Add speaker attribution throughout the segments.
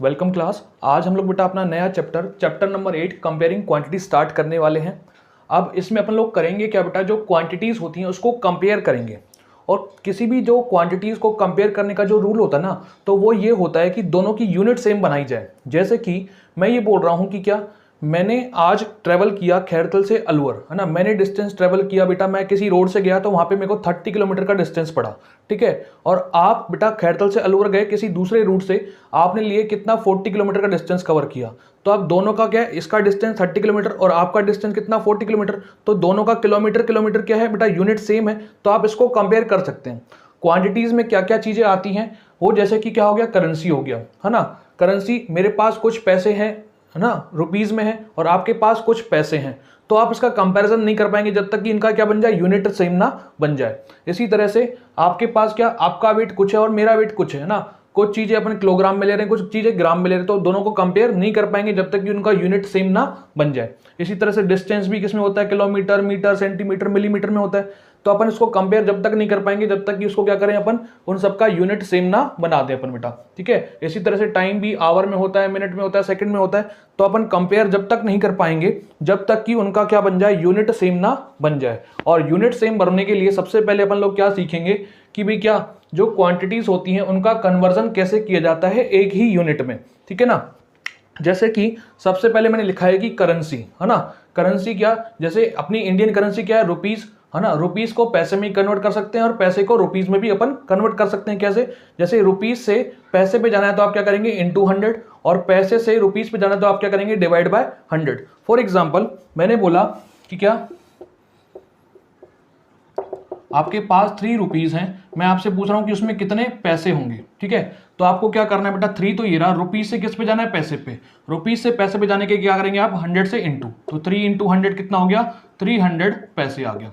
Speaker 1: Welcome class. आज हम लोग बेटा अपना नया chapter number 8 comparing quantity start करने वाले हैं। अब इसमें अपन लोग करेंगे क्या बेटा, जो क्वांटिटीज़ होती हैं उसको कंपेयर करेंगे। और किसी भी जो क्वांटिटीज़ को कंपेयर करने का जो रूल होता है ना, तो वो ये होता है कि दोनों की यूनिट सेम बनाई जाए। जैसे कि मैं ये बोल रहा हूँ कि क्या मैंने आज ट्रैवल किया खैरतल से अलवर, है ना। मैंने डिस्टेंस ट्रैवल किया बेटा, मैं किसी रोड से गया तो वहाँ पे मेरे को 30 किलोमीटर का डिस्टेंस पड़ा, ठीक है। और आप बेटा खैरतल से अलवर गए किसी दूसरे रूट से, आपने लिए कितना 40 किलोमीटर का डिस्टेंस कवर किया। तो आप दोनों का क्या है, इसका डिस्टेंस 30 किलोमीटर और आपका डिस्टेंस कितना 40 किलोमीटर, तो दोनों का किलोमीटर क्या है बेटा, यूनिट सेम है। तो आप इसको कंपेयर कर सकते हैं। क्वांटिटीज़ में क्या क्या चीज़ें आती हैं वो, जैसे कि क्या हो गया, करेंसी हो गया, है ना। करेंसी, मेरे पास कुछ पैसे हैं, है ना, रुपीज़ में है, और आपके पास कुछ पैसे हैं, तो आप इसका कंपैरिजन नहीं कर पाएंगे जब तक कि इनका क्या बन जाए, यूनिट सेम ना बन जाए। इसी तरह से आपके पास क्या, आपका वेट कुछ है और मेरा वेट कुछ है ना। कुछ चीज़ें अपन किलोग्राम में ले रहे हैं, कुछ चीज़ें ग्राम में ले रहे हैं, तो दोनों को कंपेयर नहीं कर पाएंगे जब तक कि उनका यूनिट सेम ना बन जाए। इसी तरह से डिस्टेंस भी किसमें होता है, किलोमीटर, मीटर, सेंटीमीटर, मिलीमीटर में होता है। तो अपन इसको कंपेयर जब तक नहीं कर पाएंगे जब तक कि उसको क्या करें, अपन उन सबका यूनिट सेम ना बना दें अपन बेटा, ठीक है। इसी तरह से टाइम भी आवर में होता है, मिनट में होता है, सेकंड में होता है। तो अपन कंपेयर जब तक नहीं कर पाएंगे जब तक कि उनका क्या बन जाए, यूनिट सेम ना बन जाए। और यूनिट सेम बनने के लिए सबसे पहले अपन लोग क्या सीखेंगे कि भाई क्या जो क्वांटिटीज होती हैं उनका कन्वर्जन कैसे किया जाता है एक ही यूनिट में, ठीक है ना। जैसे कि सबसे पहले मैंने लिखा है कि करेंसी, है ना। करेंसी क्या, जैसे अपनी इंडियन करेंसी क्या है, रुपीज, है ना। रुपीज को पैसे में कन्वर्ट कर सकते हैं और पैसे को रुपीज में भी अपन कन्वर्ट कर सकते हैं। कैसे, जैसे रुपीज से पैसे पे जाना है तो आप क्या करेंगे, इंटू 100, और पैसे से रुपीज पे जाना है तो आप क्या करेंगे, डिवाइड बाय 100। फॉर एग्जाम्पल मैंने बोला कि क्या आपके पास 3 रुपीज हैं, मैं आपसे पूछ रहा हूं कि उसमें कितने पैसे होंगे, ठीक है। तो आपको क्या करना है बेटा, 3 तो ये रहा, रुपीज से किस पे जाना है, पैसे पे। रुपीज से पैसे पे जाने के क्या करेंगे आप, 100 से इंटू, तो 3 इंटू 100 कितना हो गया, 300 पैसे आ गया,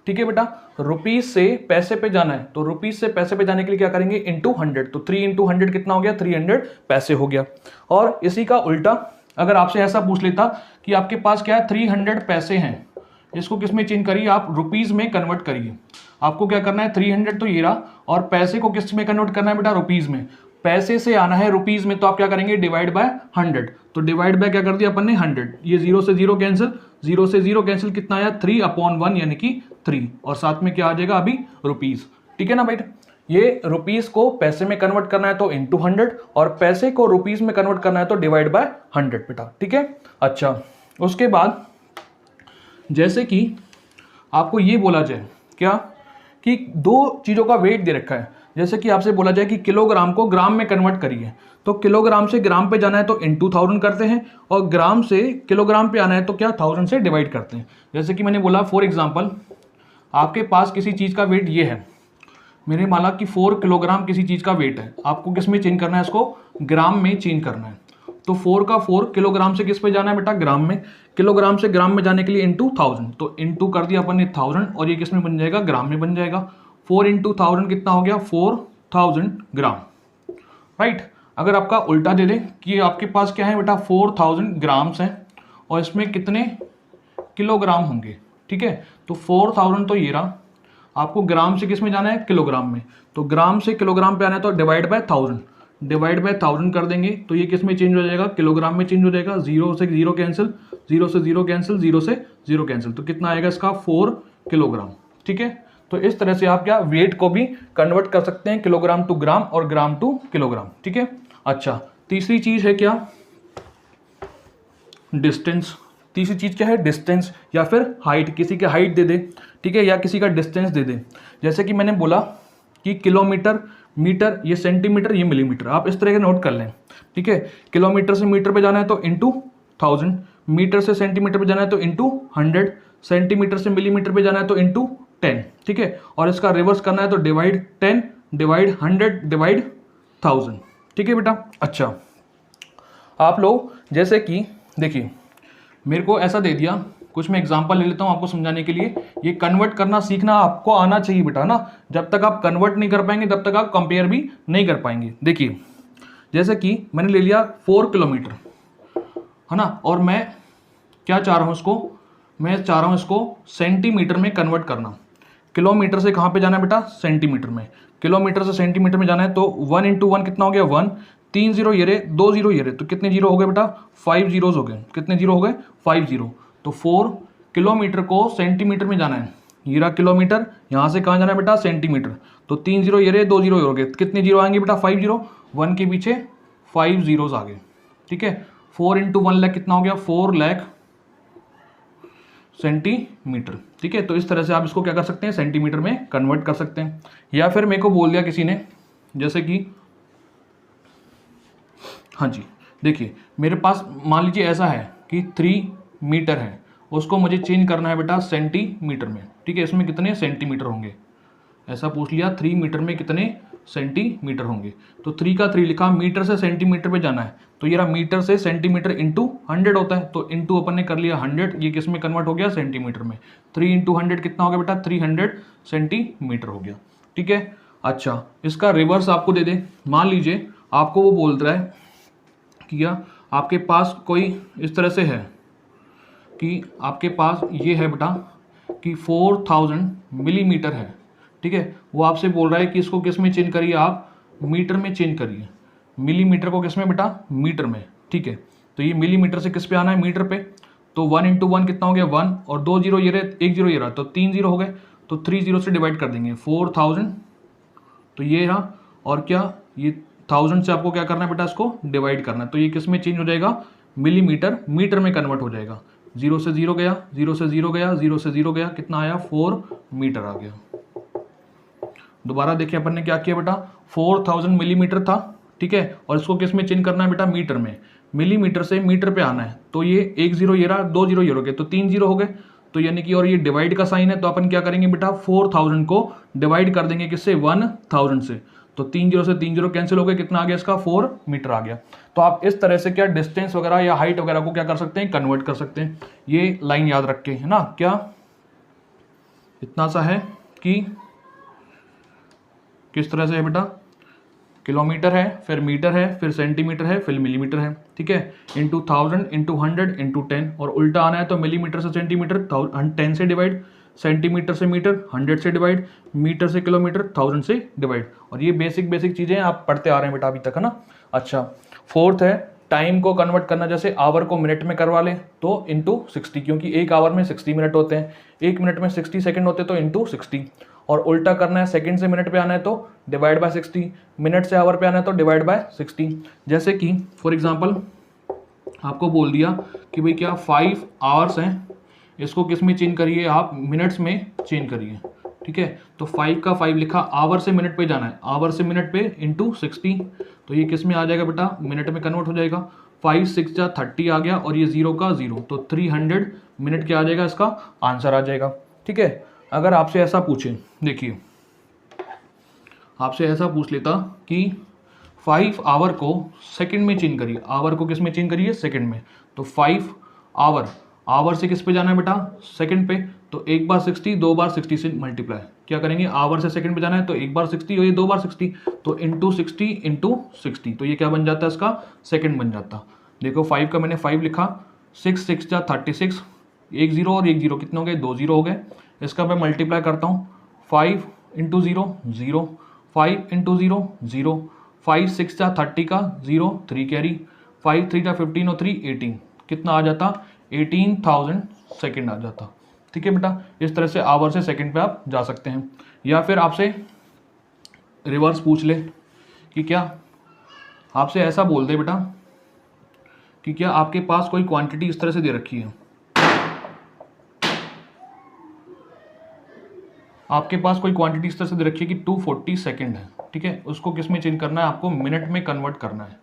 Speaker 1: ठीक है बेटा। रुपीज से पैसे पे जाना है तो रुपीज से पैसे पे जाने के लिए क्या करेंगे, इंटू 100, तो 3 इंटू 100 कितना हो गया, 300 पैसे हो गया। और इसी का उल्टा अगर आपसे ऐसा पूछ लेता कि आपके पास क्या है, 300 पैसे हैं, इसको किस में चेंज करिए आप, रुपीज में कन्वर्ट करिए। आपको क्या करना है, 300 तो ये रहा, और पैसे को किस में कन्वर्ट करना है बेटा, रुपीज में। पैसे से आना है रुपीज में, तो आप क्या करेंगे, डिवाइड बाय 100। तो डिवाइड बाय क्या कर दिया अपन ने, 100। ये 0 से 0 कैंसिल, 0 से 0 कैंसिल, कितना आया, 3/1 यानी कि 3, और साथ में क्या आ जाएगा अभी, रुपीज, ठीक है ना बेटा। ये रुपीज को पैसे में कन्वर्ट करना है तो इंटू 100, और पैसे को रुपीज में कन्वर्ट करना है तो डिवाइड बाय 100 बेटा, ठीक है। अच्छा, उसके बाद जैसे कि आपको ये बोला जाए क्या, कि 2 चीज़ों का वेट दे रखा है। जैसे कि आपसे बोला जाए कि किलोग्राम को ग्राम में कन्वर्ट करिए, तो किलोग्राम से ग्राम पे जाना है तो इंटू 1000 करते हैं, और ग्राम से किलोग्राम पे आना है तो क्या, 1000 से डिवाइड करते हैं। जैसे कि मैंने बोला फॉर एग्जांपल आपके पास किसी चीज़ का वेट ये है, मैंने माना कि 4 किलोग्राम किसी चीज़ का वेट है, आपको किस में चेंज करना है, इसको ग्राम में चेंज करना है। तो 4 का 4 किलोग्राम से किस पे जाना है बेटा, ग्राम में। किलोग्राम से ग्राम में जाने के लिए इंटू 1000, तो इंटू कर दिया अपन ने 1000, और ये किस में बन जाएगा, ग्राम में बन जाएगा। 4 इंटू 1000 कितना हो गया, 4000 ग्राम, राइट। अगर आपका उल्टा दे दे कि आपके पास क्या है बेटा, 4000 ग्राम्स हैं और इसमें कितने किलोग्राम होंगे, ठीक है। तो 4000 तो ये रहा, आपको ग्राम से किस में जाना है, किलोग्राम में। तो ग्राम से किलोग्राम पे आना है तो डिवाइड बाय 1000, डिवाइड बाय 1000 कर देंगे तो ये किस में चेंज हो जाएगा, किलोग्राम में चेंज हो जाएगा। 0 से 0 कैंसिल, 0 से 0 कैंसिल, 0 से 0 कैंसिल, तो कितना आएगा इसका, 4 किलोग्राम, ठीक है। तो इस तरह से आप क्या वेट को भी कन्वर्ट कर सकते हैं, किलोग्राम टू ग्राम और ग्राम टू किलोग्राम, ठीक है। अच्छा, तीसरी चीज है क्या, डिस्टेंस। तीसरी चीज क्या है, डिस्टेंस, या फिर हाइट, किसी की हाइट दे दे, ठीक है, या किसी का डिस्टेंस दे दे। जैसे कि मैंने बोला कि किलोमीटर, मीटर, ये सेंटीमीटर, ये मिलीमीटर, आप इस तरह के नोट कर लें, ठीक है। किलोमीटर से मीटर पे जाना है तो इंटू 1000, मीटर से सेंटीमीटर पे जाना है तो इंटू 100, सेंटीमीटर से मिलीमीटर पे जाना है तो इंटू 10, ठीक है। और इसका रिवर्स करना है तो डिवाइड 10, डिवाइड 100, डिवाइड 1000, ठीक है बेटा। अच्छा, आप लोग जैसे कि देखिए मेरे को ऐसा दे दिया, कुछ मैं एग्जांपल ले लेता हूं आपको समझाने के लिए। ये कन्वर्ट करना सीखना आपको आना चाहिए बेटा ना, जब तक आप कन्वर्ट नहीं कर पाएंगे तब तक आप कंपेयर भी नहीं कर पाएंगे। देखिए जैसे कि मैंने ले लिया 4 किलोमीटर, है ना, और मैं क्या चाह रहा हूं इसको, मैं चाह रहा हूं इसको सेंटीमीटर में कन्वर्ट करना। किलोमीटर से कहाँ पे जाना है बेटा, सेंटीमीटर में। किलोमीटर से सेंटीमीटर में जाना है तो 1 इंटू 1 कितना हो गया, 1। 3 जीरो ये रहे, 2 जीरो ये रहे, तो कितने जीरो हो गए बेटा? 5 जीरोज हो गए। कितने जीरो हो गए? 5 जीरो। तो 4 किलोमीटर को सेंटीमीटर में जाना है, ये रहा किलोमीटर, यहाँ से कहाँ जाना है बेटा? सेंटीमीटर। तो 3 जीरो ये रहे, 2 जीरो हो गए, कितने जीरो आएंगे बेटा? 5 जीरो। 1 के पीछे 5 जीरोज आ गए, ठीक है। 4 इंटू 1 लाख कितना हो गया? 4 लाख सेंटीमीटर, ठीक है। तो इस तरह से आप इसको क्या कर सकते हैं? सेंटीमीटर में कन्वर्ट कर सकते हैं। या फिर मेरे को बोल दिया किसी ने, जैसे कि हाँ जी, देखिए मेरे पास मान लीजिए ऐसा है कि 3 मीटर है, उसको मुझे चेंज करना है बेटा सेंटीमीटर में, ठीक है। इसमें कितने सेंटीमीटर होंगे? ऐसा पूछ लिया 3 मीटर में कितने सेंटीमीटर होंगे। तो 3 का 3 लिखा, मीटर से सेंटीमीटर पे जाना है, तो ये रहा मीटर से सेंटीमीटर इंटू 100 होता है, तो इंटू अपन ने कर लिया 100, ये किस में कन्वर्ट हो गया? सेंटीमीटर में। 3 इंटू 100 कितना हो गया बेटा? 300 सेंटीमीटर हो गया, ठीक है। अच्छा, इसका रिवर्स आपको दे दे, मान लीजिए आपको वो बोल रहा है कि या आपके पास कोई इस तरह से है कि आपके पास ये है बेटा कि 4000 मिलीमीटर है, ठीक है। वो आपसे बोल रहा है कि इसको किस में चेंज करिए? आप मीटर में चेंज करिए। मिलीमीटर को किस में बेटा? मीटर में, ठीक है। तो ये मिलीमीटर से किस पे आना है? मीटर पे। तो 1 इंटू 1 कितना हो गया? 1, और 2 जीरो ये रहे, 1 जीरो ये रहा, तो 3 जीरो हो गए, तो 3 जीरो से डिवाइड कर देंगे 4000, तो ये रहा, और क्या ये 1000 से आपको क्या करना है बेटा? इसको डिवाइड करना है, तो ये किस में चेंज हो जाएगा? मिलीमीटर मीटर में कन्वर्ट हो जाएगा। 0 से 0 गया, 0 से 0 गया, 0 से 0 गया, कितना आया? 4 मीटर आ गया। दोबारा देखिए अपन ने क्या किया बेटा? 4000 मिलीमीटर था, ठीक है, और इसको किस में चेंज करना है बेटा? मीटर में। मिलीमीटर से मीटर पे आना है, तो ये 1 जीरो ये रहा, 2 जीरो ये हो गए, तो 3 जीरो हो गए, तो यानी कि, और ये डिवाइड का साइन है, तो अपन क्या करेंगे बेटा? 4000 को डिवाइड कर देंगे किससे? 1000 से, तो 3 जीरो से 3 जीरो कैंसिल हो गए, कितना आ गया इसका? 4 मीटर आ गया। तो आप इस तरह से क्या डिस्टेंस वगैरह या हाइट वगैरह को क्या कर सकते हैं? कन्वर्ट कर सकते हैं। ये लाइन याद रख के, है ना, क्या इतना सा है कि किस तरह से है बेटा? किलोमीटर है, फिर मीटर है, फिर सेंटीमीटर है, फिर मिलीमीटर है, ठीक है। इंटू 1000 इंटू 100 इंटू 10, और उल्टा आना है तो मिलीमीटर से सेंटीमीटर 10 से डिवाइड, सेंटीमीटर से मीटर 100 से डिवाइड, मीटर से किलोमीटर 1000 से डिवाइड। और ये बेसिक चीज़ें आप पढ़ते आ रहे हैं बेटा अभी तक, है ना। अच्छा, फोर्थ है टाइम को कन्वर्ट करना, जैसे आवर को मिनट में करवा लें तो इंटू 60, क्योंकि एक आवर में 60 मिनट होते हैं, एक मिनट में 60 सेकंड होते हैं, तो इंटू 60। और उल्टा करना है, सेकंड से मिनट पे आना है तो डिवाइड बाय 60, मिनट से आवर पे आना है तो डिवाइड बाय 60। जैसे कि फॉर एग्जांपल आपको बोल दिया कि भाई क्या 5 आवर्स हैं, इसको किस में चेंज करिए? आप मिनट्स में चेंज करिए, ठीक है। तो 5 का 5 लिखा, आवर से मिनट पे जाना है, आवर से मिनट पे इंटू 60, तो ये किस में आ जाएगा बेटा? मिनट में कन्वर्ट हो जाएगा। 5 6 जा 30 आ गया, और ये 0 का 0, तो 300 मिनट क्या आ जाएगा? इसका आंसर आ जाएगा, ठीक है। अगर आपसे ऐसा पूछे, देखिए आपसे ऐसा पूछ लेता कि 5 आवर को सेकंड में चेंज करिए, आवर को किस में चेंज करिए? सेकंड में। तो 5 आवर, आवर से किस पे जाना है बेटा? सेकंड पे, तो एक बार 60, 2 बार 60 से मल्टीप्लाई, क्या करेंगे? आवर से सेकंड पे जाना है तो एक बार 60 और ये 2 बार 60, तो इंटू 60 इंटू 60, तो ये क्या बन जाता है? इसका सेकंड बन जाता। देखो 5 का मैंने 5 लिखा, 6 6 जा 36, एक जीरो और एक जीरो कितने हो गए? 2 जीरो हो गए। इसका मैं मल्टीप्लाई करता हूँ, 5 इंटू 0 0, 5 इंटू 0 0, 5 6 जा 30 का 0 3 कैरी, 5 3 जा 15 और 3 18, कितना आ जाता? 18,000 सेकेंड आ जाता, ठीक है बेटा। इस तरह से आवर से सेकंड पे आप जा सकते हैं। या फिर आपसे रिवर्स पूछ ले कि क्या आपसे ऐसा बोल दे बेटा कि क्या आपके पास कोई क्वांटिटी इस तरह से दे रखी है, आपके पास कोई क्वांटिटी इस तरह से दे रखी है कि 240 सेकंड है, ठीक है। उसको किस में चेंज करना है? आपको मिनट में कन्वर्ट करना है।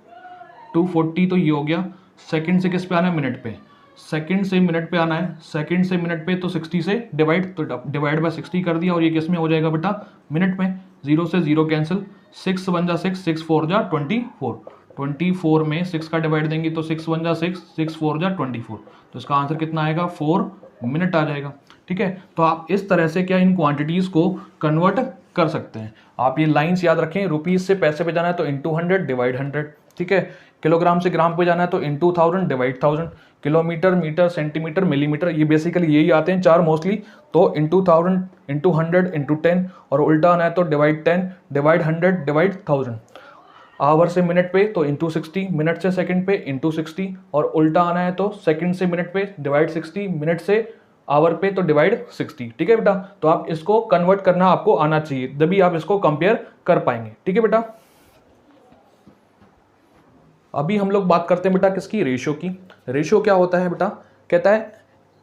Speaker 1: 240 तो ये हो गया, सेकंड से किस पे आना है? मिनट पे। सेकंड से मिनट पे आना है, सेकंड से मिनट पे तो 60 से डिवाइड, तो डिवाइड बाय 60 कर दिया, और ये किस में हो जाएगा बेटा? मिनट में। 0 से 0 कैंसिल, 6 1 जा 6, 6 4 जा 24, 24 में 6 का डिवाइड देंगे तो 6 1 जा 6, 6 4 जा 24, तो इसका आंसर कितना आएगा? 4 मिनट आ जाएगा, ठीक है। तो आप इस तरह से क्या इन क्वांटिटीज को कन्वर्ट कर सकते हैं। आप ये लाइंस याद रखें, रुपीज से पैसे पे जाना है तो इंटू 100 डिवाइड 100, ठीक है। किलोग्राम से ग्राम पे जाना है तो into 1000 divide 1000, kilometre metre centimetre millimetre, ये बेसिकली यही आते हैं 4 मोस्टली, तो इंटू 1000 इंटू 100 इंटू 10, और उल्टा आना है तो डिवाइड 10 डिवाइड 100 डिवाइड 1000। आवर से मिनट पे तो इंटू 60, मिनट से सेकंड पे इंटू 60, और उल्टा आना है तो सेकंड से मिनट पे डिवाइड 60, मिनट से आवर पे तो डिवाइड 60। ठीक है बेटा, तो आप इसको कन्वर्ट करना आपको आना चाहिए, तभी आप इसको कंपेयर कर पाएंगे। ठीक है बेटा, अभी हम लोग बात करते हैं बेटा किसकी, रेशियो की। रेशियो क्या होता है बेटा, कहता है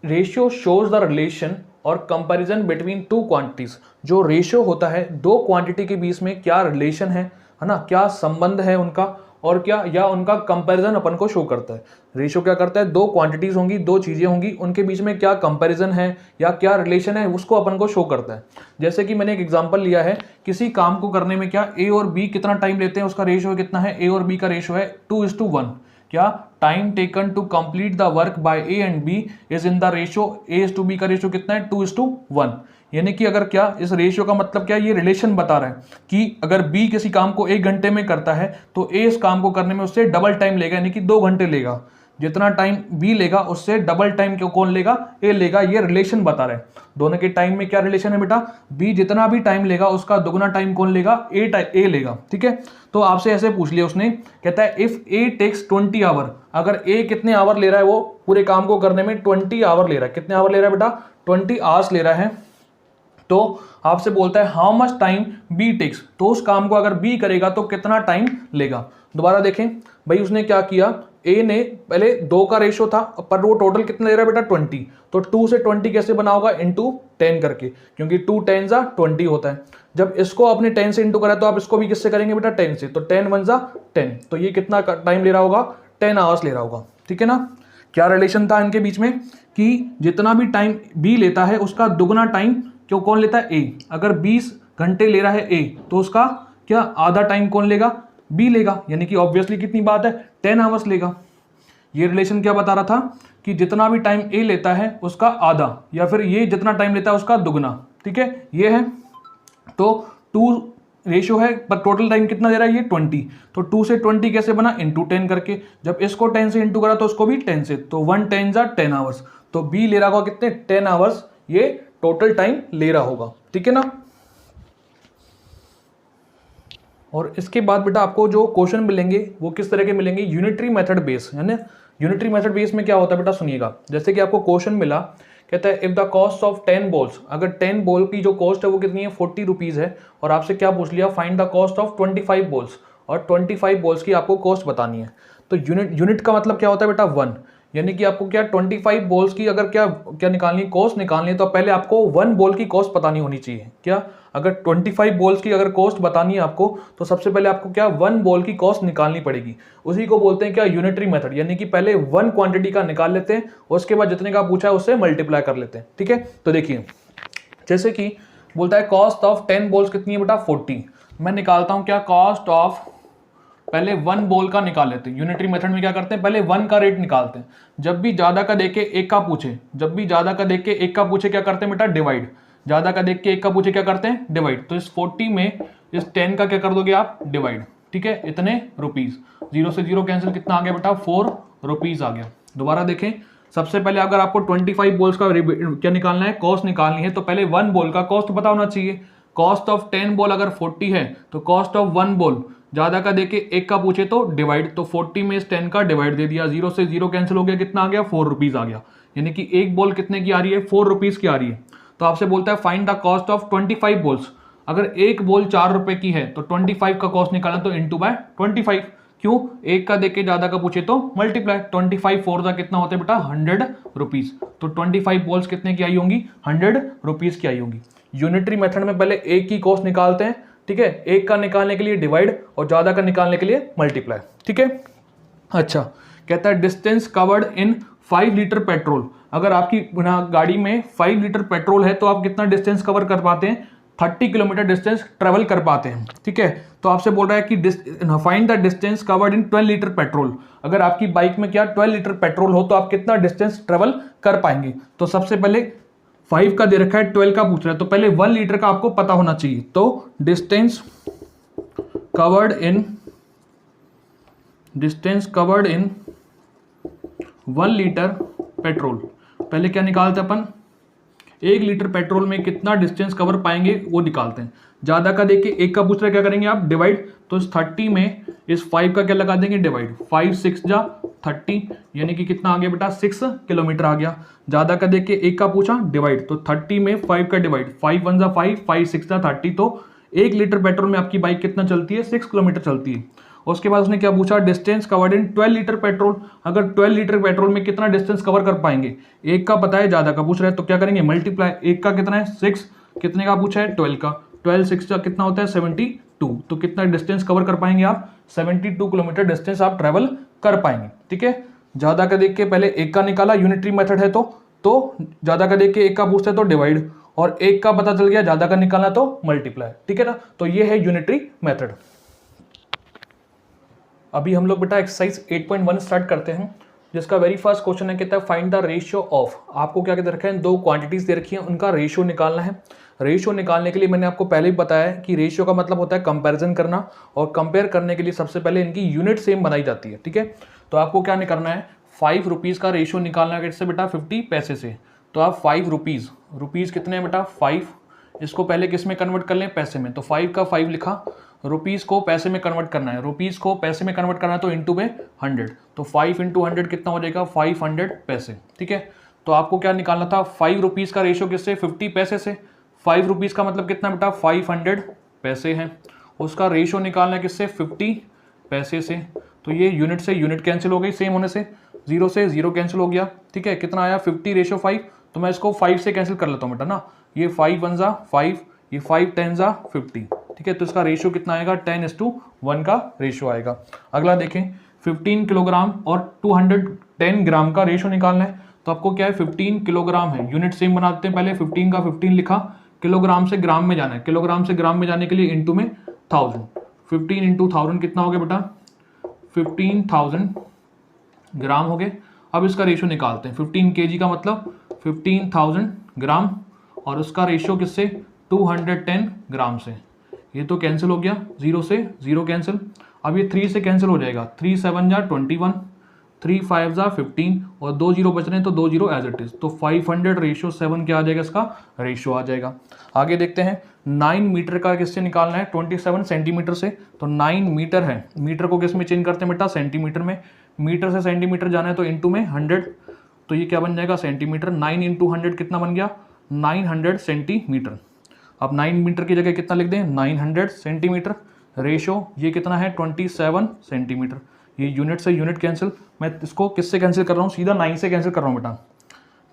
Speaker 1: रेशियो शोज द रिलेशन और कंपैरिजन बिटवीन टू क्वांटिटीज। जो रेशियो होता है दो क्वांटिटी के बीच में क्या रिलेशन है ना, क्या संबंध है उनका, और क्या या उनका कंपैरिजन अपन को शो करता है। रेशियो क्या करता है, दो क्वांटिटीज होंगी, दो चीजें होंगी, उनके बीच में क्या कंपैरिजन है या क्या रिलेशन है उसको अपन को शो करता है। जैसे कि मैंने एक एग्जांपल लिया है, किसी काम को करने में क्या ए और बी कितना टाइम लेते हैं, उसका रेशियो कितना है, ए और बी का रेशियो है 2:1। क्या time taken to complete the work by A and B is in the ratio A to B का रेशियो कितना है 2:1। यानी कि अगर क्या इस रेशियो का मतलब क्या, ये रिलेशन बता रहा है कि अगर बी किसी काम को 1 घंटे में करता है तो ए इस काम को करने में उससे डबल टाइम लेगा, यानी कि 2 घंटे लेगा। जितना टाइम बी लेगा उससे डबल टाइम क्यों कौन लेगा, ए लेगा। ये रिलेशन बता रहा है दोनों के टाइम में क्या रिलेशन है बेटा, बी जितना भी टाइम लेगा उसका दुगना टाइम कौन लेगा, ए लेगा। ठीक है, तो आपसे ऐसे पूछ लिया उसने, कहता है इफ ए टेक्स 20 आवर, अगर ए कितने आवर ले रहा है, वो पूरे काम को करने में 20 आवर ले रहा है। कितने आवर ले रहा है बेटा, 20 आवर्स ले रहा है। तो आपसे बोलता है how much time B takes, तो उस काम को अगर बी करेगा तो कितना टाइम लेगा। दोबारा देखें भाई, उसने क्या किया, ए ने पहले 2 का रेशियो था, पर वो टोटल कितना ले रहा है बेटा 20, तो 2 से 20 कैसे बना होगा, इंटू 10 करके, क्योंकि 2 10 जा 20 होता है। जब इसको आपने 10 से इंटू करा तो आप इसको भी किससे करेंगे बेटा 10 से, तो 10 1 जा 10, तो ये कितना टाइम ले रहा होगा, 10 आवर्स ले रहा होगा। ठीक है ना, क्या रिलेशन था इनके बीच में कि जितना भी टाइम बी लेता है उसका दुगना टाइम क्यों कौन लेता है, ए। अगर 20 घंटे ले रहा है ए तो उसका क्या आधा टाइम कौन लेगा, बी लेगा, यानी कि ऑब्वियसली कितनी बात है 10 आवर्स लेगा। ये रिलेशन क्या बता रहा था कि जितना भी टाइम ए लेता है उसका आधा, या फिर ये जितना टाइम लेता है उसका दुगना। ठीक है, ये है, तो 2 रेशियो है पर टोटल टाइम कितना दे रहा है ये 20, तो 2 से 20 कैसे बना, इंटू 10 करके। जब इसको 10 से इंटू करा तो उसको भी 10 से, तो 1 10 जा 10 आवर्स, तो बी ले रहा होगा कितने 10 आवर्स, ये टोटल टाइम ले रहा होगा। ठीक है ना, और इसके बाद बेटा आपको जो क्वेश्चन मिलेंगे वो किस तरह के मिलेंगे, यूनिटरी मेथड बेस, है ना। यूनिटरी मेथड बेस में क्या होता है बेटा सुनिएगा, जैसे कि आपको क्वेश्चन मिला, कहता है if the cost of 10 balls, अगर 10 बॉल की जो कॉस्ट है वो कितनी है 40 रुपीज है, और आपसे क्या पूछ लिया, find the cost of 25 balls, और 25 बॉल्स की आपको कॉस्ट बतानी है। तो यूनिट का मतलब क्या होता है बेटा 1, यानी कि आपको क्या 25 बॉल्स की अगर क्या निकालनी है, कॉस्ट निकालनी है, तो पहले आपको 1 बॉल की कॉस्ट बतानी होनी चाहिए। क्या अगर 25 बॉल्स की अगर कॉस्ट बतानी है आपको, तो सबसे पहले आपको क्या 1 बॉल की कॉस्ट निकालनी पड़ेगी। उसी को बोलते हैं क्या यूनिटरी मेथड, यानी कि पहले 1 क्वांटिटी का निकाल लेते हैं, उसके बाद जितने का पूछा है उससे मल्टीप्लाई कर लेते हैं। ठीक है, तो देखिए जैसे कि बोलता है कॉस्ट ऑफ 10 बॉल्स कितनी है बेटा 40, मैं निकालता हूं क्या कॉस्ट ऑफ, पहले 1 बॉल का निकाल लेते हैं। यूनिटरी मेथड में क्या करते हैं, पहले 1 का रेट निकालते हैं। जब भी ज्यादा का देख के एक का पूछे, जब भी ज्यादा का देख के एक का पूछे क्या करते हैं बेटा डिवाइड, ज्यादा का देख के एक का पूछे क्या करते हैं डिवाइड। तो इस 40 में इस 10 का क्या कर दोगे आप डिवाइड। ठीक है, इतने रुपीज, 0 से 0 कैंसिल, कितना आ गया बेटा 4 रुपीज आ गया। दोबारा देखें, सबसे पहले अगर आपको 25 बॉल्स का क्या निकालना है, कॉस्ट निकालनी है, तो पहले 1 बॉल का कॉस्ट पता होना चाहिए। कॉस्ट ऑफ 10 बॉल अगर 40 है तो कॉस्ट ऑफ 1 बॉल ज्यादा का देके एक का पूछे तो डिवाइड, तो 40 में इस 10 का डिवाइड दे दिया, 0 से 0 कैंसिल हो गया, कितना आ गया 4 रुपीज आ गया। यानी कि एक बॉल कितने की आ रही है 4 रुपीज की आ रही है। तो आपसे बोलता है find the cost of 25 balls, अगर एक बॉल 4 रुपए की है तो 25 का कॉस्ट निकालना, तो इंटू बाय 25। क्यों, एक का देके ज्यादा का पूछे तो मल्टीप्लाई, 25 4 का कितना होता है बेटा 100 रुपीज, तो 25 बॉल्स कितने की आई होंगी 100 रुपीज की आई होंगी। यूनिटरी मेथड में पहले एक की कॉस्ट निकालते हैं, ठीक है, एक का निकालने के लिए डिवाइड और ज्यादा का निकालने के लिए मल्टीप्लाई। ठीक है, अच्छा कहता है distance covered in 5 litre petrol, अगर आपकी गाड़ी में 5 लीटर पेट्रोल है तो आप कितना डिस्टेंस कवर कर पाते हैं, 30 किलोमीटर डिस्टेंस ट्रेवल कर पाते हैं। ठीक है, तो आपसे बोल रहा है कि find the distance covered in 12 litre petrol, अगर आपकी बाइक में क्या 12 लीटर पेट्रोल हो तो आप कितना डिस्टेंस ट्रेवल कर पाएंगे। तो सबसे पहले 5 का दे रखा है, 12 का पूछ रहा है, तो पहले 1 लीटर का आपको पता होना चाहिए। तो distance covered in 1 litre petrol, पहले क्या निकालते अपन 1 लीटर पेट्रोल में कितना डिस्टेंस कवर पाएंगे वो निकालते हैं। ज़्यादा का देख के एक का पूछ रहा है, क्या करेंगे आप डिवाइड, तो इस 30 में इस 5 का क्या लगा देंगे डिवाइड, 5 6 जा 30, यानी कि कितना आ गया बेटा 6 किलोमीटर आ गया। ज़्यादा का देख के एक का पूछा डिवाइड, तो 30 में 5 का डिवाइड, 5 1 जा 5, 5 6 जा 30, तो 1 लीटर पेट्रोल में आपकी बाइक कितना चलती है, 6 किलोमीटर चलती है। उसके बाद उसने क्या पूछा, distance covered in 12 litre petrol, अगर 12 लीटर पेट्रोल में कितना डिस्टेंस कवर कर पाएंगे। एक का पता है, ज्यादा का पूछ रहा है, तो क्या करेंगे मल्टीप्लाई, एक का कितना है 6, कितने का पूछा है 12 का, 12 6 का कितना होता है 72, तो कितना डिस्टेंस कवर कर पाएंगे आप, 72 किलोमीटर डिस्टेंस आप ट्रेवल कर पाएंगे। ठीक है, ज्यादा का देख के पहले एक का निकाला, यूनिटरी मेथड है तो ज्यादा का देख के एक का पूछते हैं तो डिवाइड, और एक का पता चल गया ज्यादा का निकालना तो मल्टीप्लाई। ठीक है ना, तो ये है यूनिटरी मेथड। अभी हम लोग बेटा एक्सरसाइज 8.1 स्टार्ट करते हैं, जिसका वेरी फर्स्ट क्वेश्चन है, कहता है फाइंड द रेशियो ऑफ, आपको क्या कहते रखा है, दो क्वांटिटीज दे रखी है, उनका रेशियो निकालना है। रेशियो निकालने के लिए मैंने आपको पहले ही बताया है कि रेशियो का मतलब होता है कंपैरिजन करना, और कंपेयर करने के लिए सबसे पहले इनकी यूनिट सेम बनाई जाती है। ठीक है, तो आपको क्या करना है, 5 रुपीज़ का रेशियो निकालना है किससे बेटा, 50 पैसे से। तो आप 5 रुपीज़ कितने हैं बेटा 5, इसको पहले किस में कन्वर्ट कर लें, पैसे में, तो 5 का 5 लिखा, रुपीज़ को पैसे में कन्वर्ट करना है, रुपीज़ को पैसे में कन्वर्ट करना है तो इंटू में 100, तो 5 इंटू 100 कितना हो जाएगा 500 पैसे। ठीक है, तो आपको क्या निकालना था, 5 रुपीज़ का रेशियो किससे, 50 पैसे से। 5 रुपीज़ का मतलब कितना बेटा 500 पैसे हैं, उसका रेशियो निकालना है किससे, 50 पैसे से। तो ये यूनिट से यूनिट कैंसिल हो गई, सेम होने से 0 से 0 कैंसिल हो गया। ठीक है, कितना आया 50 रेशियो 5, तो मैं इसको 5 से कैंसिल कर लेता हूँ बेटा ना, ये 5 1 जा 5, ये 5 10 जा 50। ठीक है, तो इसका रेशियो कितना आएगा, 10:1 का रेशियो आएगा। अगला देखें, 15 किलोग्राम और 210 ग्राम का रेशियो निकालना है, तो आपको क्या है 15 किलोग्राम है, यूनिट सेम बना देते हैं, पहले 15 का 15 लिखा, किलोग्राम से ग्राम में जाना है, किलोग्राम से ग्राम में जाने के लिए इंटू में 1000, 15 इंटू 1000 कितना हो गया बेटा 15,000 ग्राम हो गए। अब इसका रेशियो निकालते हैं, 15 kg का मतलब 15,000 ग्राम, और उसका रेशियो किससे 210 ग्राम से। ये तो कैंसिल हो गया, 0 से 0 कैंसिल। अब ये 3 से कैंसिल हो जाएगा, 3 7 जा 21, 3 5 जा 15, और 2 0 बच रहे हैं तो 2 0 एज इट इज, तो 500 रेशियो 7 क्या आ जाएगा, इसका रेशियो आ जाएगा। आगे देखते हैं, 9 मीटर का किससे निकालना है, 27 सेंटीमीटर से। तो 9 मीटर है, मीटर को किस में चेंज करते हैं बेटा, सेंटीमीटर में, मीटर से सेंटीमीटर जाना है तो इंटू में 100, तो ये क्या बन जाएगा सेंटीमीटर, 9 इंटू 100 कितना बन गया 900 सेंटीमीटर। अब 9 मीटर की जगह कितना लिख दें 900 सेंटीमीटर, रेशियो ये कितना है 27 सेंटीमीटर। ये यूनिट से यूनिट कैंसिल, मैं इसको किससे कैंसिल कर रहा हूँ, सीधा 9 से कैंसिल कर रहा हूँ बेटा।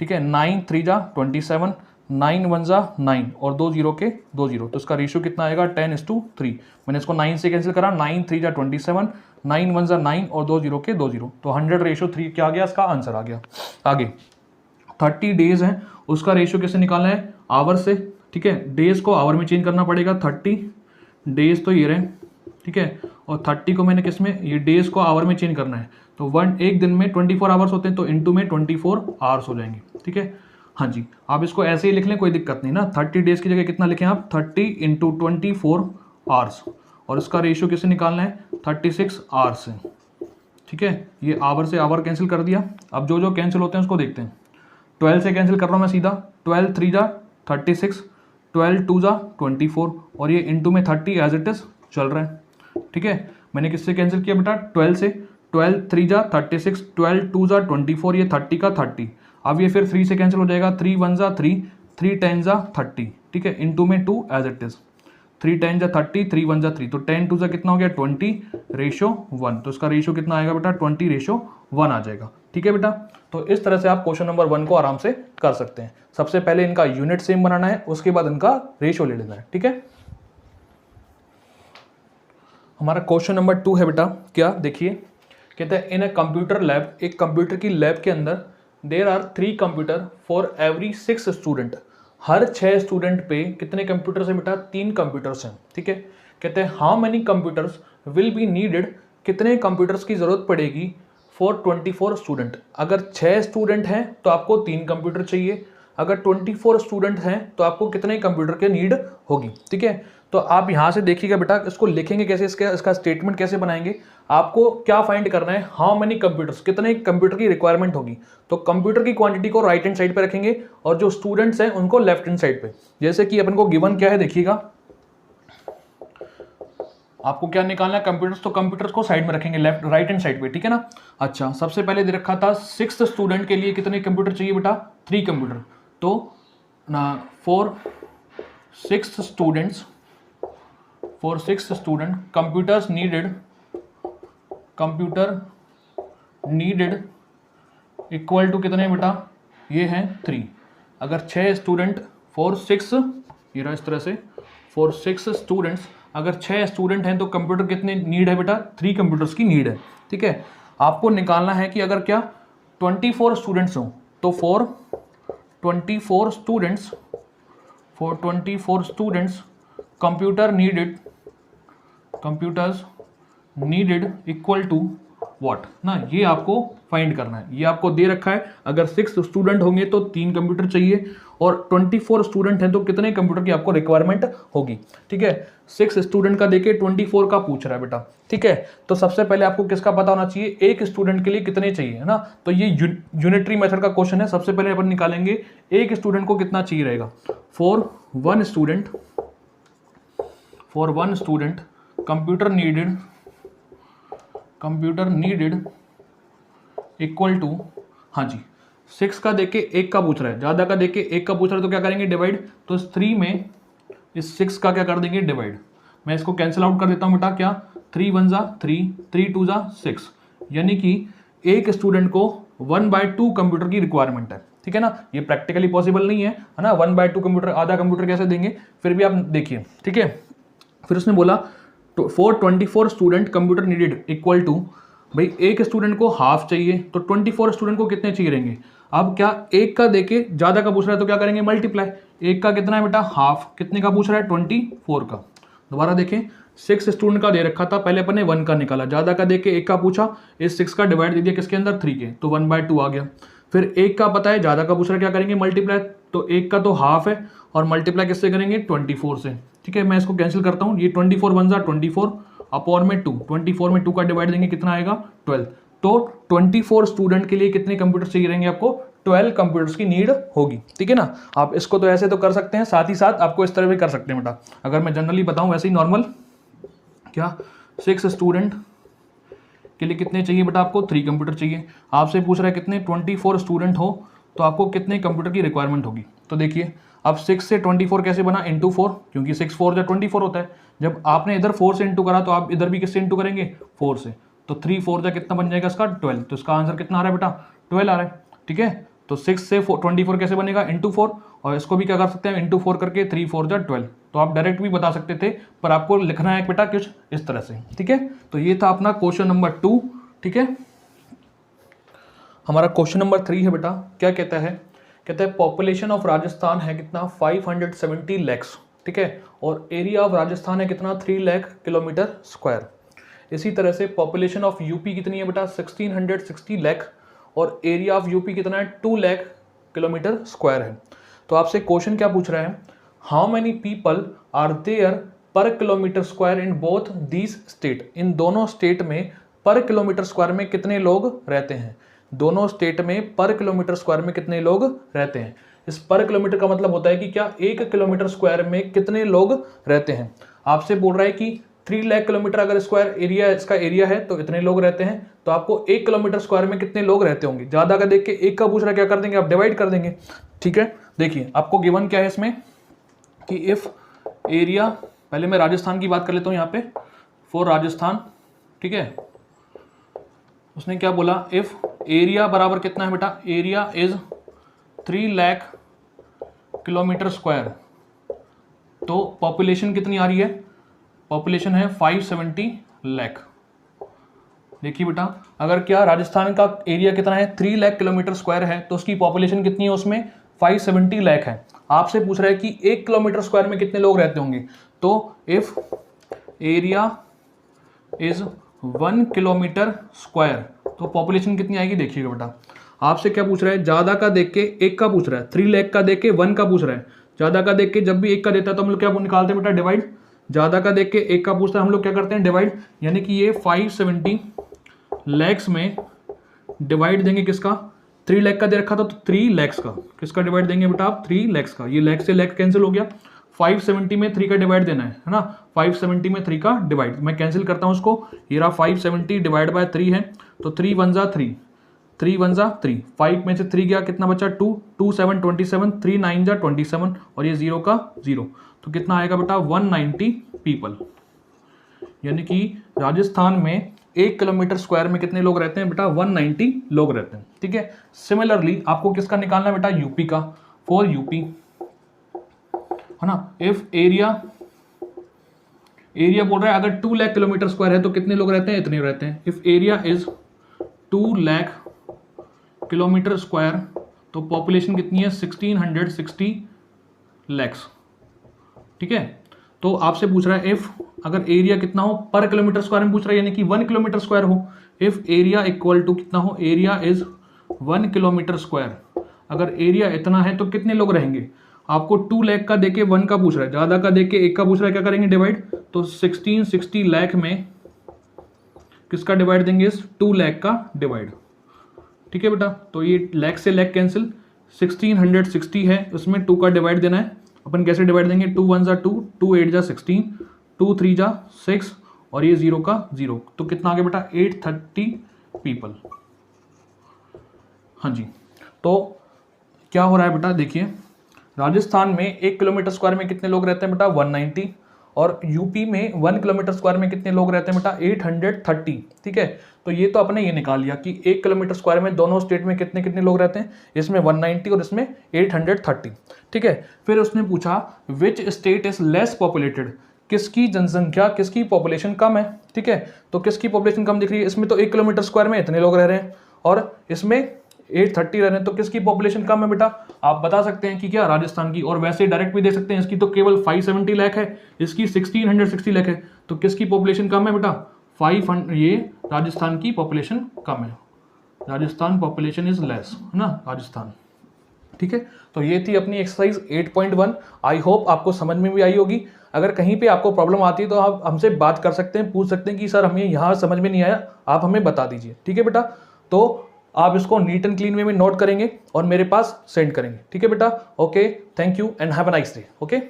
Speaker 1: ठीक है, 9 3 जा 27, 9 1 जा 9, और 2 0 के 2 0, तो इसका रेशियो कितना आएगा 10:3। मैंने इसको 9 से कैंसिल करा, 9 3 जा 27, 9 1 जा 9, और 2 0 के 2 0, तो 100 रेशियो 3 क्या आ गया, इसका आंसर आ गया। आगे 30 डेज है, उसका रेशियो कैसे निकालना है, आवर से। ठीक है, डेज को आवर में चेंज करना पड़ेगा, 30 डेज तो ये रहे। ठीक है, और 30 को मैंने किस में, ये डेज को आवर में चेंज करना है, तो एक दिन में 24 आवर्स होते हैं, तो इंटू में 24 आवर्स हो जाएंगे। ठीक है, हाँ जी, आप इसको ऐसे ही लिख लें, कोई दिक्कत नहीं ना। 30 डेज की जगह कितना लिखें आप, 30 इंटू 24 आवर्स, और इसका रेशियो किससे निकालना है 36 आवर्स से। ठीक है, ये आवर से आवर कैंसिल कर दिया। अब जो जो कैंसिल होते हैं उसको देखते हैं। 12 से कैंसिल कर रहा हूँ मैं सीधा, 12 3 जा 36, 12 2 जा 24, और ये इंटू में 30 एज इट इज चल रहा है। ठीक है, मैंने किससे कैंसिल किया बेटा 12 से, 12 3 जा 36, 12 2 जा 24, ये 30 का 30। अब ये फिर 3 से कैंसिल हो जाएगा, 3 1 जा 3, 3 10 जा 30। ठीक है, इंटू में 2 एज इट इज, 3 10 जा 30, 3 1 जा 3, तो 10 2 जा कितना हो गया 20 रेशियो 1, तो इसका रेशियो कितना आएगा बेटा 20 रेशियो 1 आ जाएगा। ठीक है बेटा, तो इस तरह से आप क्वेश्चन नंबर 1 को आराम से कर सकते हैं। सबसे पहले इनका यूनिट सेम बनाना है, उसके बाद इनका रेशियो ले लेना है। ठीक है, हमारा क्वेश्चन नंबर 2 है बेटा, क्या देखिए, कहते हैं इन अ कंप्यूटर लैब, एक कंप्यूटर की लैब के अंदर there are 3 computer for every 6 student, हर 6 स्टूडेंट पे कितने कंप्यूटर्स हैं बेटा 3 कंप्यूटर्स हैं। ठीक है, कहते हैं how many computers will be needed, कितने कंप्यूटर्स की जरूरत पड़ेगी फॉर 24 स्टूडेंट। अगर 6 स्टूडेंट हैं तो आपको 3 कंप्यूटर चाहिए, अगर 24 स्टूडेंट हैं तो आपको कितने कंप्यूटर की नीड होगी, ठीक है। तो आप यहाँ से देखिएगा बेटा, इसको लिखेंगे कैसे, इसका स्टेटमेंट कैसे बनाएंगे। आपको क्या फाइंड करना है, हाउ मेनी कंप्यूटर्स, कितने कंप्यूटर की रिक्वायरमेंट होगी। तो कंप्यूटर की क्वांटिटी को राइट हैंड साइड पे रखेंगे और जो स्टूडेंट्स हैं उनको लेफ्ट हैंड साइड पे। जैसे कि अपन को गिवन क्या है, देखिएगा आपको क्या निकालना है, कंप्यूटर्स, तो कंप्यूटर्स को साइड में रखेंगे लेफ्ट राइट हैंड साइड पे, ठीक है ना। अच्छा, सबसे पहले दे रखा था 6th स्टूडेंट के लिए कितने कंप्यूटर चाहिए बेटा, 3 कंप्यूटर। तो ना for 6th student computer needed equal to कितने बेटा, ये हैं 3। अगर 6 स्टूडेंट फॉर 6, ये रहा इस तरह से, फॉर 6 स्टूडेंट्स, अगर 6 स्टूडेंट हैं तो कंप्यूटर कितने नीड है बेटा, 3 कंप्यूटर्स की नीड है, ठीक है। आपको निकालना है कि अगर क्या 24 स्टूडेंट्स हो तो for 24 students computers needed equal to what ना, ये आपको फाइंड करना है। ये आपको दे रखा है, अगर 6 स्टूडेंट होंगे तो 3 कंप्यूटर चाहिए और 24 स्टूडेंट हैं तो कितने कंप्यूटर की आपको रिक्वायरमेंट होगी, ठीक है। 6 स्टूडेंट का देके 24 का पूछ रहा है बेटा, ठीक है। तो सबसे पहले आपको किसका पता होना चाहिए, एक स्टूडेंट के लिए कितने चाहिए, है ना। तो ये यूनिटरी मेथड का क्वेश्चन है। सबसे पहले अपन निकालेंगे एक स्टूडेंट को कितना चाहिए रहेगा। For one student computer needed equal to, हाँ जी, 6 का देके 1 का पूछ रहा है, ज़्यादा का देके 1 का पूछ रहा है तो क्या करेंगे, डिवाइड। तो इस 3 में इस 6 का क्या कर देंगे, डिवाइड। मैं इसको कैंसिल आउट कर देता हूँ बेटा, क्या 3 1 जा 3, 3 2 जा 6, यानी कि एक स्टूडेंट को 1/2 कंप्यूटर की रिक्वायरमेंट है, ठीक है ना। ये प्रैक्टिकली पॉसिबल नहीं है ना, 1/2 कंप्यूटर, आधा कंप्यूटर कैसे देंगे, फिर भी आप देखिए, ठीक है। फिर उसने बोला for 24 student computer needed equal to, भाई एक स्टूडेंट को हाफ चाहिए तो 24 स्टूडेंट को कितने चाहिए रहेंगे। अब क्या 1 का देके ज़्यादा का पूछ रहा है तो क्या करेंगे, मल्टीप्लाई। 1 का कितना है बेटा, हाफ, कितने का पूछ रहा है, 24 का। दोबारा देखें, 6 स्टूडेंट का दे रखा था, पहले अपन ने 1 का निकाला, ज़्यादा का देके 1 का पूछा, इस 6 का डिवाइड दे दिया किसके अंदर, 3 के, तो 1/2 आ गया। फिर 1 का पता है, ज़्यादा का पूछ रहा है, क्या करेंगे, मल्टीप्लाई। तो 1 का तो हाफ है और मल्टीप्लाई किससे करेंगे, 24 से, ठीक है। मैं इसको कैंसिल करता हूँ, ये 24 1 जा 24 अपॉन में 2, 24 में 2 का डिवाइड देंगे, कितना आएगा, 12। तो 24 स्टूडेंट के लिए कितने कंप्यूटर चाहिए रहेंगे आपको, 12 कंप्यूटर्स की नीड होगी, ठीक है ना। आप इसको तो ऐसे तो कर सकते हैं, साथ ही साथ आपको इस तरह भी कर सकते हैं बेटा। अगर मैं जनरली बताऊं वैसे ही नॉर्मल, क्या 6 स्टूडेंट के लिए कितने चाहिए बेटा, आपको 3 कंप्यूटर चाहिए। आपसे पूछ रहा है कितने, 24 स्टूडेंट हो तो आपको कितने कंप्यूटर की रिक्वायरमेंट होगी। तो देखिए, अब 6 से 24 कैसे बना, इंटू 4, क्योंकि 6 4 जा 24 होता है। जब आपने इधर 4 से इंटू करा तो आप इधर भी किससे इंटू करेंगे, 4 से। तो 3 4 जा कितना बन जाएगा इसका, 12। तो इसका आंसर कितना आ रहा है बेटा, 12 आ रहा है, ठीक है। तो 6 से 24 कैसे बनेगा, इंटू 4, और इसको भी क्या कर सकते हैं, इंटू 4 करके 3 4 जा 12। तो आप डायरेक्ट भी बता सकते थे, पर आपको लिखना है बेटा कुछ इस तरह से, ठीक है। तो ये था अपना क्वेश्चन नंबर 2, ठीक है। हमारा क्वेश्चन नंबर 3 है बेटा, क्या कहता है, कहता है पॉपुलेशन ऑफ राजस्थान है कितना, 570 लैक्स, ठीक है। और एरिया ऑफ राजस्थान है कितना, 3 लाख किलोमीटर स्क्वायर। इसी तरह से पॉपुलेशन ऑफ यूपी कितनी है बेटा, 1660 लाख, और एरिया ऑफ यूपी कितना है, 2 लाख किलोमीटर स्क्वायर है। तो आपसे क्वेश्चन क्या पूछ रहा है, how many people are there per kilometer square in both these state. इन दोनों स्टेट में पर किलोमीटर स्क्वायर में कितने लोग रहते हैं, दोनों स्टेट में पर किलोमीटर स्क्वायर में कितने लोग रहते हैं। इस पर किलोमीटर का मतलब होता है कि क्या 1 किलोमीटर स्क्वायर में कितने लोग रहते हैं। आपसे बोल रहा है कि 3 लाख किलोमीटर अगर स्क्वायर एरिया इसका एरिया है तो इतने लोग रहते हैं, तो आपको 1 किलोमीटर स्क्वायर में कितने लोग रहते होंगे। ज़्यादा का देख के 1 का पूछ रहा है, क्या कर देंगे आप, डिवाइड कर देंगे, ठीक है। देखिए आपको गिवन क्या है इसमें कि इफ एरिया, पहले मैं राजस्थान की बात कर लेता हूँ यहाँ पे, फॉर राजस्थान, ठीक है। उसने क्या बोला, इफ एरिया बराबर कितना है बेटा, area is 3 lakh kilometre square, तो पॉपुलेशन कितनी आ रही है, पॉपुलेशन है 570 लाख। देखिए बेटा, अगर क्या राजस्थान का एरिया कितना है, 3 लाख किलोमीटर स्क्वायर है, तो उसकी पॉपुलेशन कितनी है, उसमें 570 लाख है। आपसे पूछ रहा है कि 1 किलोमीटर स्क्वायर में कितने लोग रहते होंगे। तो if area is 1 kilometre square, तो पॉपुलेशन कितनी आएगी, देखिएगा बेटा, आपसे क्या पूछ रहा है, ज़्यादा का देख के एक का पूछ रहा है, 3 लाख का देख के 1 का पूछ रहा है। ज़्यादा का देख के जब भी एक का देता है तो हम लोग क्या निकालते हैं बेटा, डिवाइड। ज़्यादा का देख के एक का पूछता है, हम लोग क्या करते हैं, डिवाइड। यानी कि ये 570 लैक्स में डिवाइड देंगे किसका, 3 लाख का दे रखा था तो 3 लैक्स का, किसका डिवाइड देंगे बेटा आप, 3 लैक्स का। ये लैक्स से लैक्स कैंसिल हो गया, 570 में 3 का डिवाइड देना है ना, 570 में 3 का डिवाइड, मैं कैंसिल करता हूं उसको। ये रहा 570 डिवाइड बाय 3 है, तो 3 1 जा 3, 3 1 जा 3, 5 में से 3 गया, कितना बचा 2, 2 7 27, 3 9 जा 27, और ये 0 का 0, तो कितना आएगा बेटा 190 पीपल। यानी कि राजस्थान में 1 किलोमीटर स्क्वायर में कितने लोग रहते हैं बेटा, 190 लोग रहते हैं। ठीक है, सिमिलरली आपको किसका निकालना है बेटा, यूपी का। फॉर यूपी है ना, इफ एरिया बोल रहा है अगर 2 लाख किलोमीटर स्क्वायर है तो कितने लोग रहते हैं, इतने रहते हैं। If area is 2 lakh kilometre square तो पॉपुलेशन कितनी है, 1660 लैक्स। ठीक है, तो आपसे पूछ रहा है इफ अगर एरिया कितना हो पर किलोमीटर स्क्वायर में पूछ रहा है, यानी कि 1 किलोमीटर स्क्वायर हो। इफ एरिया इक्वल टू कितना हो, एरिया इज 1 किलोमीटर स्क्वायर, अगर एरिया इतना है तो कितने लोग रहेंगे। आपको 2 लाख का देके 1 का पूछ रहा है, ज़्यादा का देके 1 का पूछ रहा है, क्या करेंगे डिवाइड, तो 1660 लाख में किसका डिवाइड देंगे, इस 2 लाख का डिवाइड। ठीक है बेटा, तो ये लाख से लाख कैंसिल, 1660 है उसमें 2 का डिवाइड देना है। अपन कैसे डिवाइड देंगे, 2 1 जा 2, 2 8 जा 16, 2 3 जा 6, और ये 0 का 0, तो कितना आ गया बेटा 830 पीपल। हाँ जी, तो क्या हो रहा है बेटा, देखिए राजस्थान में 1 किलोमीटर स्क्वायर में कितने लोग रहते हैं बेटा, 190, और यूपी में 1 किलोमीटर स्क्वायर में कितने लोग रहते हैं बेटा, 830। ठीक है, तो ये तो आपने ये निकाल लिया कि 1 किलोमीटर स्क्वायर में दोनों स्टेट में कितने कितने लोग रहते हैं, इसमें 190 और इसमें 830। ठीक है, फिर उसने पूछा which state is less populated, किसकी जनसंख्या, किसकी पॉपुलेशन कम है। ठीक है, तो किसकी पॉपुलेशन कम दिख रही है, इसमें तो 1 किलोमीटर स्क्वायर में इतने लोग रह रहे हैं और इसमें 830 रह रहे हैं, तो किसकी पॉपुलेशन कम है बेटा, आप बता सकते हैं कि क्या, राजस्थान की। और वैसे डायरेक्ट भी दे सकते हैं, इसकी तो केवल 570 लाख है, इसकी 1660 लाख है, तो किसकी पॉपुलेशन कम है बेटा, 500, ये राजस्थान की पॉपुलेशन कम है, राजस्थान पॉपुलेशन इज लेस, है ना राजस्थान। ठीक है, तो ये थी अपनी एक्सरसाइज 8.1। आई होप आपको समझ में भी आई होगी। अगर कहीं पे आपको प्रॉब्लम आती है तो आप हमसे बात कर सकते हैं, पूछ सकते हैं कि सर हमें यहाँ समझ में नहीं आया, आप हमें बता दीजिए। ठीक है बेटा, तो आप इसको नीट एंड क्लीन वे में नोट करेंगे और मेरे पास सेंड करेंगे। ठीक है बेटा, okay, thank you and have a nice day. Okay.